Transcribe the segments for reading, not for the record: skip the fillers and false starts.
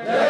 जय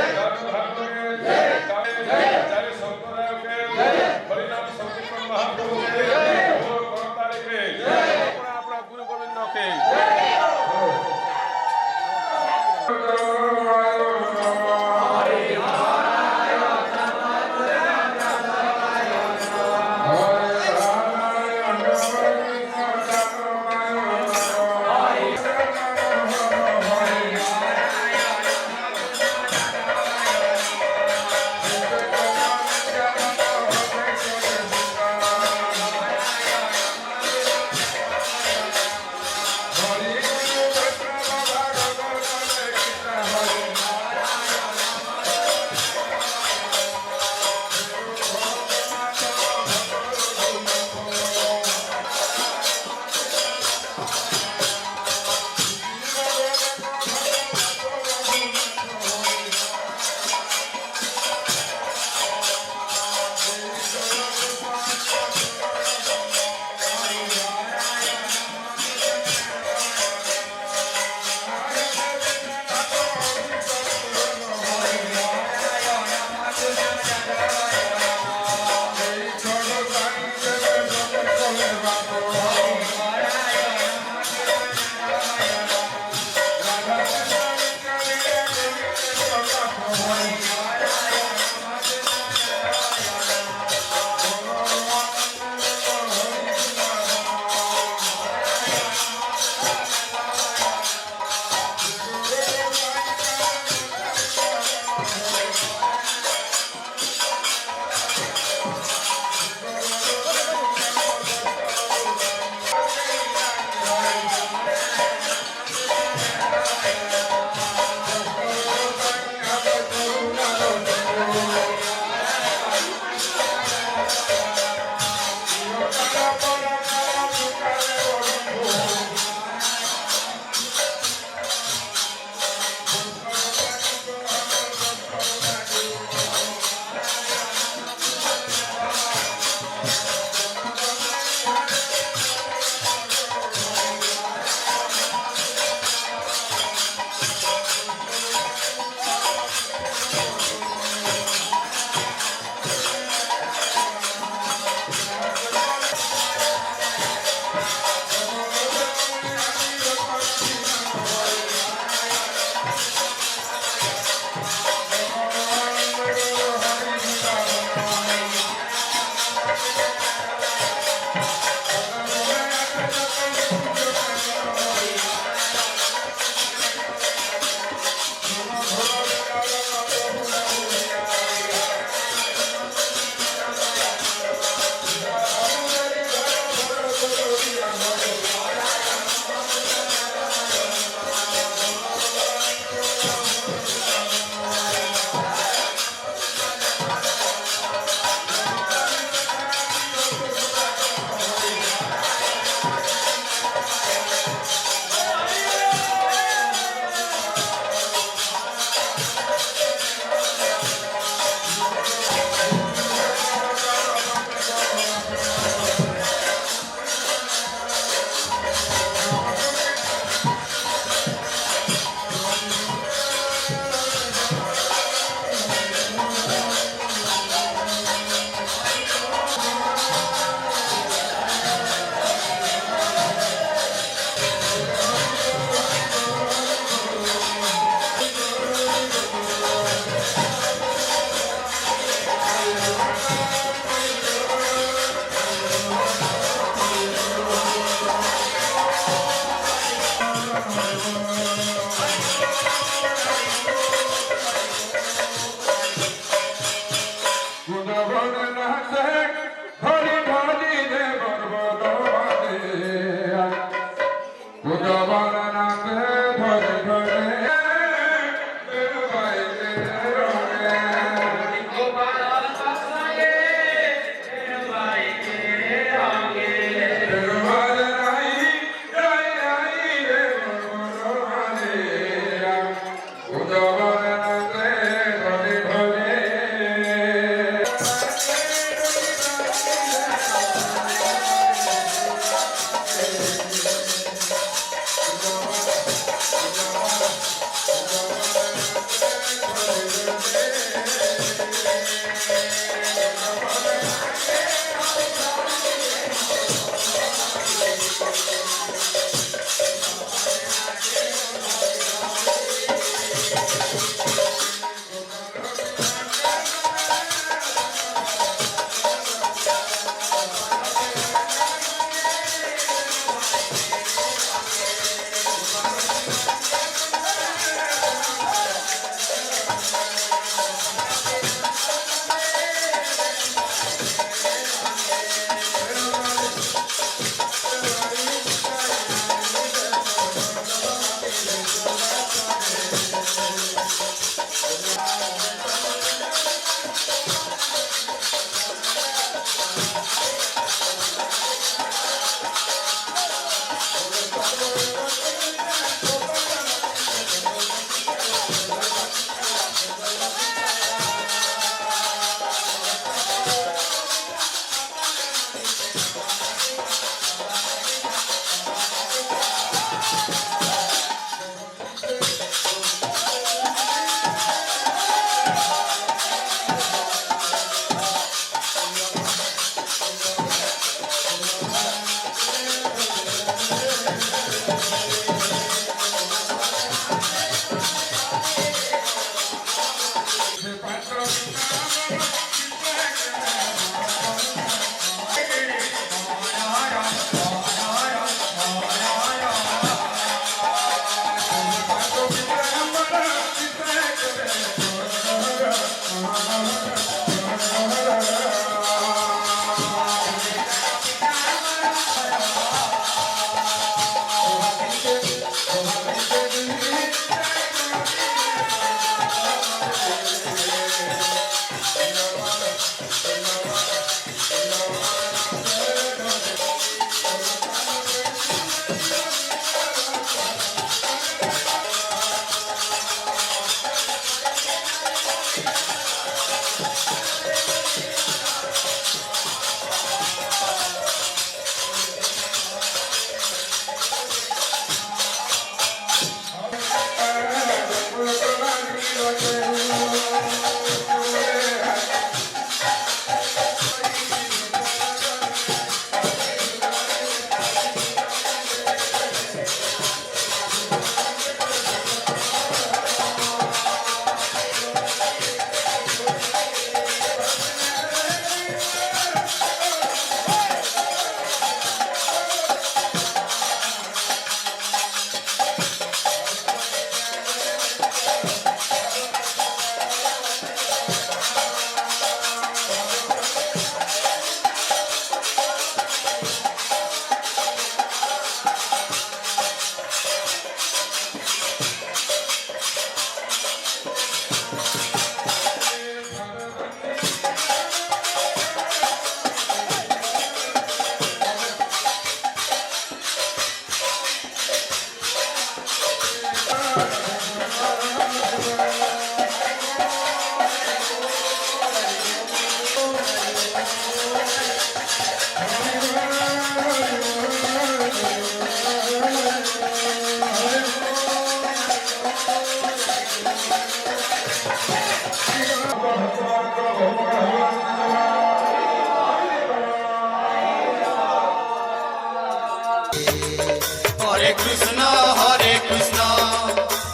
হরে কৃষ্ণ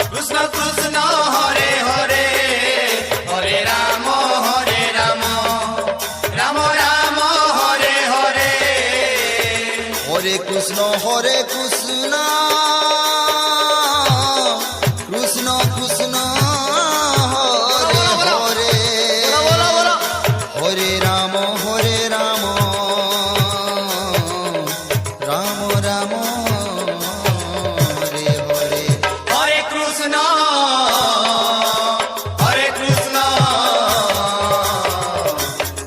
কৃষ্ণ কৃষ্ণ হরে হরে হরে রাম রাম রাম হরে হরে হরে কৃষ্ণ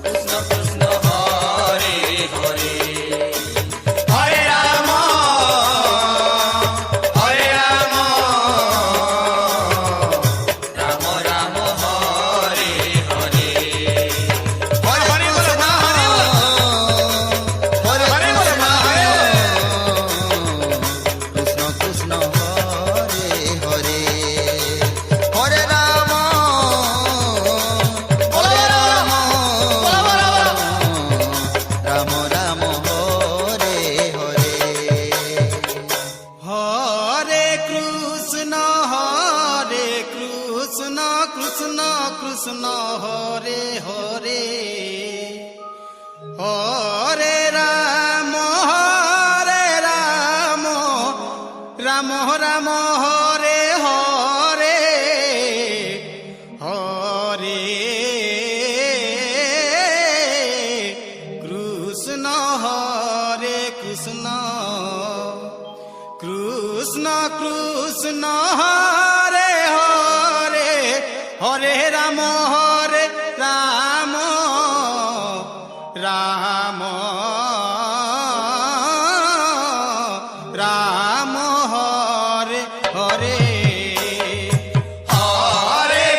কৃষ্ণ কৃষ্ণ হরে হরে হরে রাম কৃষ্ণ কৃষ্ণ কৃষ্ণ হরে হরে হরে রাম রাম রাম হরে হরে হরে কৃষ্ণ হরে Krishna Krishna Krishna Hare Hare Hare Ram Ram Ram Hare Hare Hare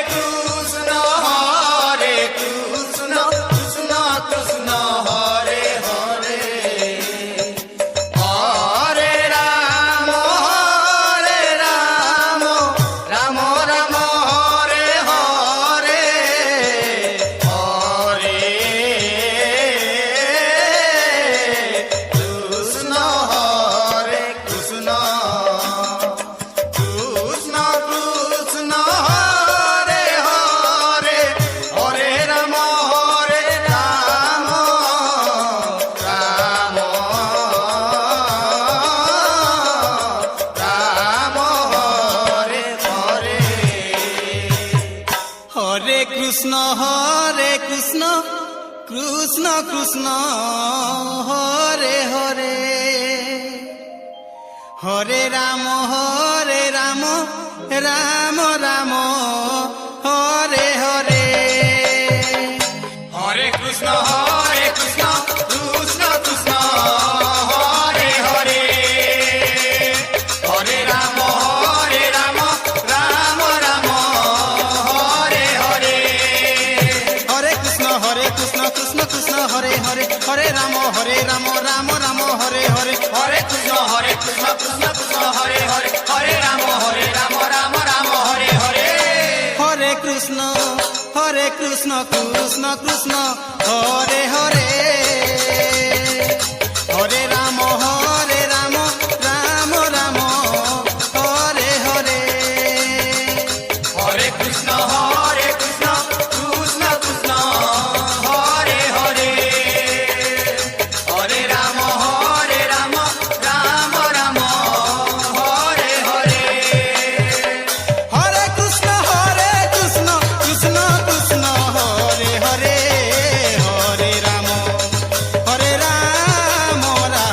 Krishna, Hare Krishna, Krishna Krishna, Hare Hare. Hare Rama, Rama Rama, Hare Hare. Hare Krishna, Hare Krishna. Krishna Krishna Hare Hare Hare Rama Rama Rama Hare Hare. হরে Krishna Krishna Krishna Hare Hare Hare Ram Ram Ram Hare Hare Hare Krishna Krishna Krishna Hare Hare. Hare Rama Rama Rama Hare Hare. হরে Krishna Krishna Krishna Hare Hare Hare Ram Ram Ram Hare Hare Hare Krishna Krishna Krishna Hare Hare. Hare Rama Rama Rama Hare Hare. হরে Krishna Krishna Krishna Hare Hare Hare Ram Ram Ram Hare Hare Hare Krishna Krishna Krishna Hare Hare. Hare Rama Rama Rama Hare Hare. হরে কৃষ্ণ কৃষ্ণ কৃষ্ণ হরে হরে হরে রাম রাম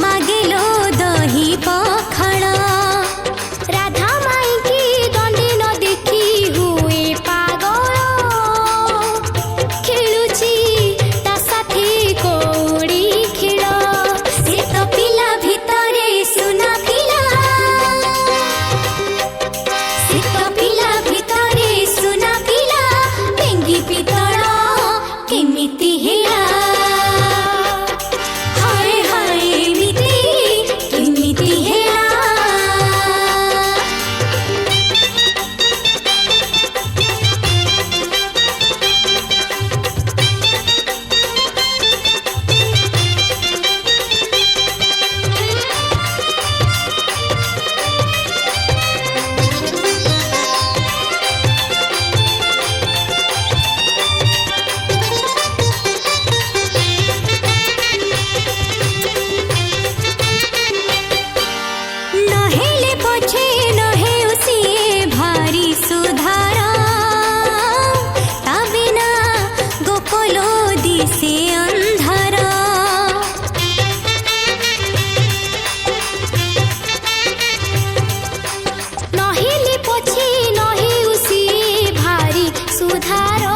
मागेलो दही पखाण राधा माई की दंडी न देखी हुए पागल खेलुची ता साथी कौड़ी खेल से तो पिला भितरे सुना पिला से तो पिला भितरे सुना पिला बेंगी पितळ केमिति हेला हाय हाय एमिति केमिति हेला नहेले पछे नहे उसिए भारी सुधारा ता बिना गोकुलो दिसे अंधारा नहेले पछे नहे उसिए भारी सुधारा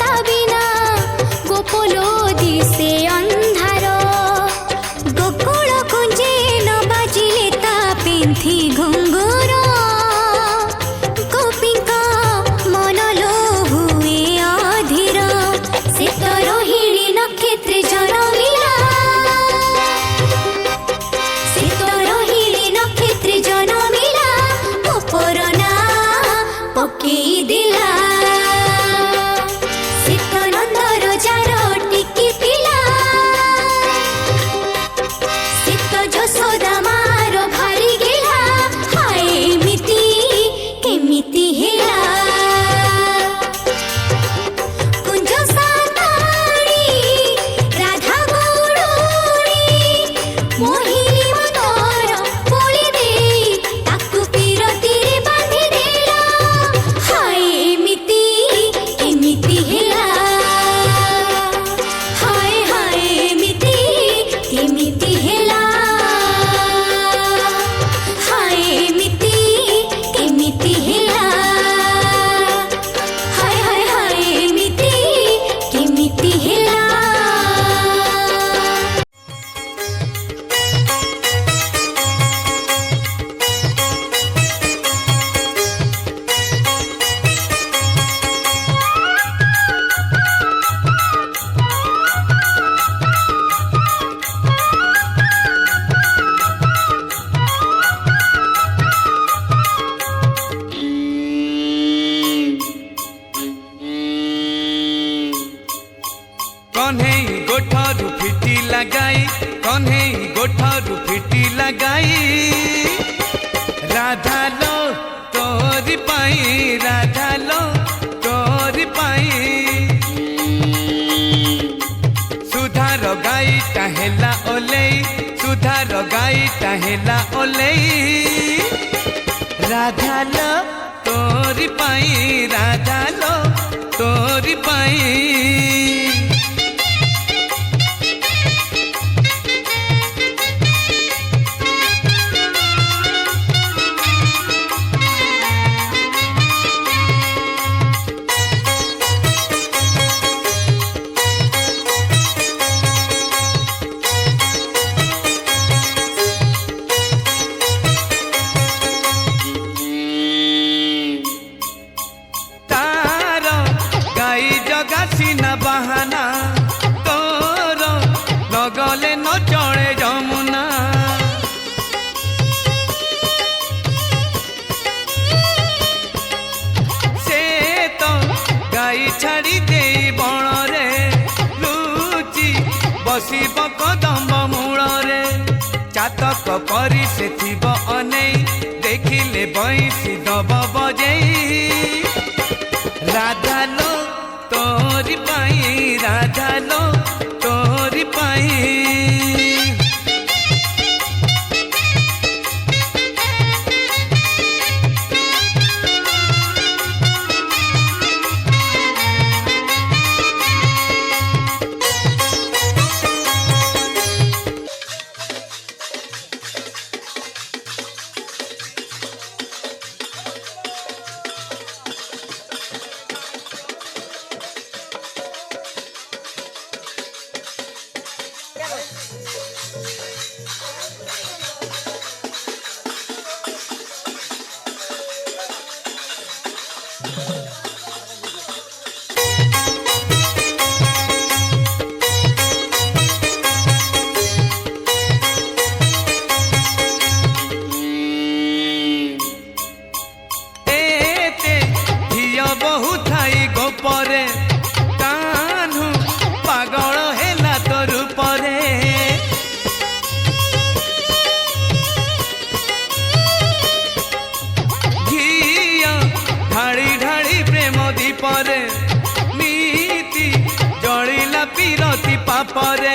ता बिना गोकुलो दिसे अंधारा गोकुल कुंजे न बाजिले ता पिंथी घुंगुर गोपीका मन लो हुए अधीर से तो रोहिणी नक्षत्र जनमिला से तो रोहिणी नक्षत्र जनमिला पोपरना पकेई दिला से तो नंदर जार टिकी पिला सीत यशोदा मार भारी गेला हाय एमिति केमिति हेला कुंज साताड़ी राधा गौड़री मोहिनी मनोर पोली देई ताकू पीरतीरे बांधी देला हाय एमिति केमिति हेला हाय हाय एमिति केमिति हेला हाय एमिति केमिति हेला हाय हाय हाय एमिति केमिति हेला कन्हई गोठरू फिटी लगाई कन्हई गोठरू फिटी लगाई राधा लो तोरी पाई राधा लो तोरी पाई सुधार गाई टाहेला ओलेई सुधार गाई टाहेला ओलेई राधा लो तोरी पाई राधा लो तोरी पाई तार गाई जगासी ना बहाना तोर नगले न चढ़े जमुना से तो गाई छाड़ी दे बण रे लुचि बसिब कदम्ब मूल रे चातक करी से थिब अनेई देखिले बंसी दब बजेई राधा लो तोरी पाई राधा लो तोरी पाई ଅତି ପାପରେ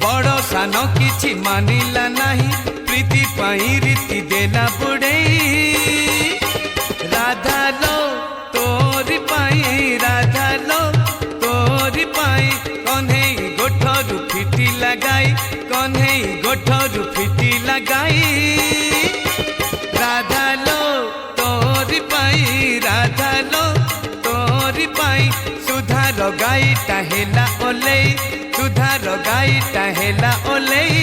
ବଡ଼ ସାନ କିଛି ମାନିଲା ନାହିଁ ପ୍ରୀତି ପାଇଁ ରୀତି ଦେଲା ବୁଡ଼େଇ ରାଧା ଲୋ ତୋରି ପାଇଁ ରାଧା ଲୋ ତୋରି ପାଇଁ କହ୍ନେଇ ଗୋଠରୁ ଫିଟି ଲଗାଇ କହ୍ନେଇ ଗୋଠରୁ ଫିଟି ଲଗାଇ ରାଧା ଲୋ ତୋରି ପାଇଁ ରାଧା ଲୋ ତୋରି ପାଇଁ ସୁଧାର ଗାଈଟା ହେଲା ଓଲେଇ ସୁଧାର ଗାଈଟା ହେଲା ଓଲେଇ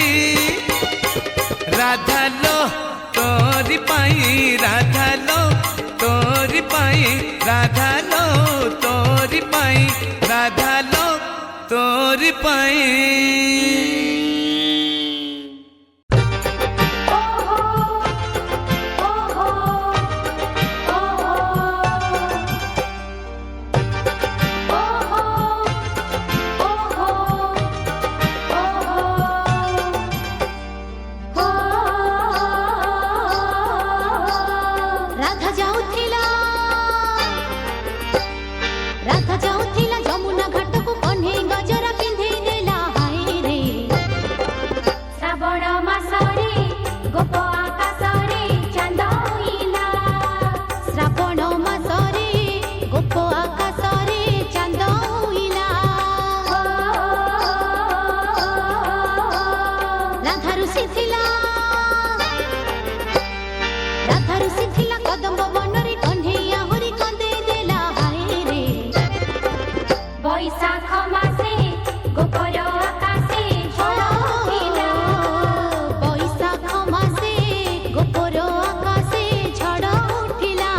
ରାଧା ଲୋ ତୋରି ପାଇଁ ରାଧା ଲୋ ତୋରି ପାଇଁ ରାଧା ଲୋ ତୋରି ପାଇଁ ରାଧା ଲୋ ତୋରି ପାଇଁ राधा जाऊथिला जमुना घाटକୁ कन्हेई गजरा पिंधेई देला हाय रे श्रावण मासरे गोप आकाशरे चांद होइला श्रावण मासरे गोप आकाशरे चांद होइला राधा ऋषि थिला कदम्ब वनरे कन्हेई आहुरी कंदेई देला हाय रे बैशाख मासे गोपर आकाशे झड़ उठिला बैशाख मासे गोपर आकाशे झड़ उठिला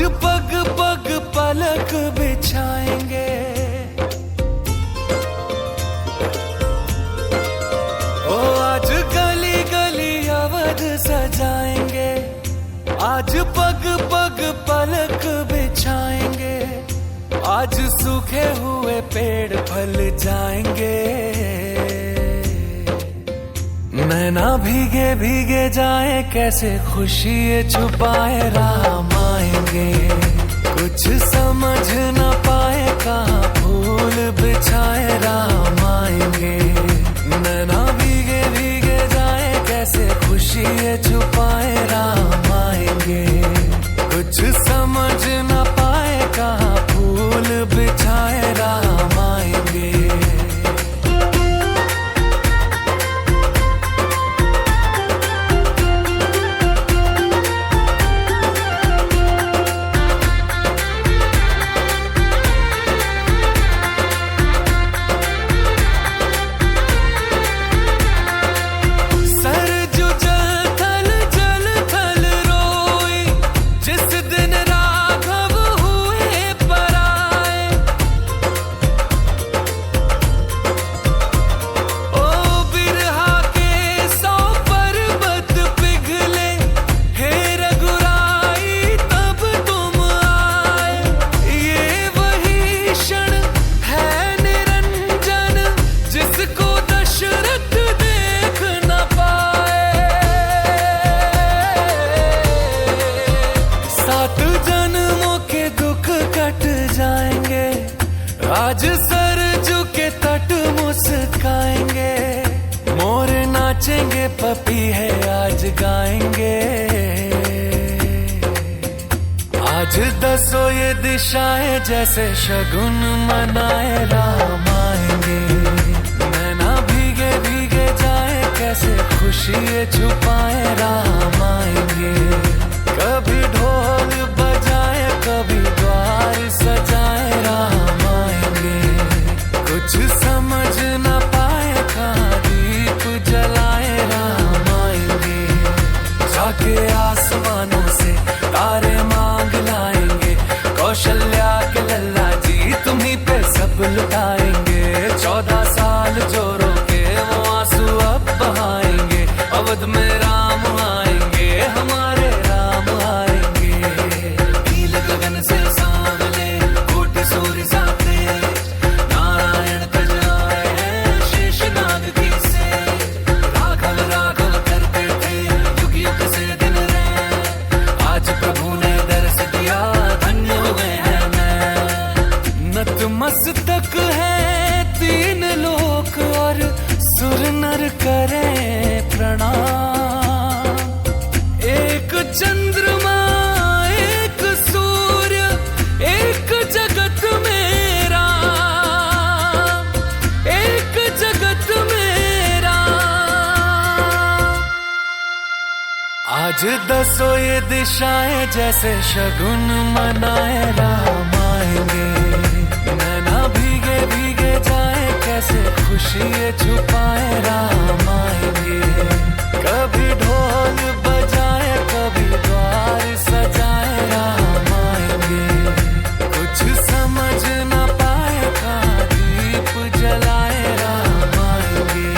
पग पग पलक बिछाएंगे, ओ आज गली गली अवध सजाएंगे, आज पग पग पलक बिछाएंगे, आज सूखे हुए पेड़ फल जाएंगे। नैना भीगे भीगे जाए कैसे खुशी छुपाए राम आएंगे, कुछ समझ न पाए कहाँ फूल बिछाए राम आएंगे। नैना भीगे भीगे जाए कैसे खुशी छुपाए राम आएंगे, कुछ समझ न पाए कहाँ फूल बिछाए राम आएंगे। आज सरजू के तट मुस्काएंगे, मोर नाचेंगे पपी है आज गाएंगे। आज दसो ये दिशाएं जैसे शगुन मनाए राम आएंगे। नैना भीगे भीगे जाए कैसे खुशी छुपाए राम आएंगे। कभी ढोल बजाए कभी द्वार सजाए राम आएंगे, कुछ समझ न पाए कहाँ दीप जलाए राम आएंगे। जाके आसमानों से तारे मांग लाएंगे, कौशल्या के लल्ला जी तुम्हीं पे सब लुटाएंगे। 14 साल जो रोके वो आंसू अब बहाएंगे, अवध में राम आएंगे हमारे राम आएंगे। नील गगन से सांवले कोटि सूर्य साथे, नारायण तज आए हैं शेषनाग की से। राघव राघव करते थे युग युग से दिन रहे, आज प्रभु ने दर्श दिया धन्य हो गए हैं मैं। नतमस्तक है तीन लोक और सुर नर करें प्रणाम। एक चंद्रमा एक सूर्य एक जगत में राम, एक जगत में राम। आज दसो ये दिशाएं जैसे शगुन मनाए राम आएंगे। नैना भीगे भीगे जाए कैसे खुशी छुपाए राम आएंगे। कभी ढोल बजाए कभी द्वार सजाए राम आएंगे, कुछ समझ न पाए कहाँ दीप जलाए राम आएंगे।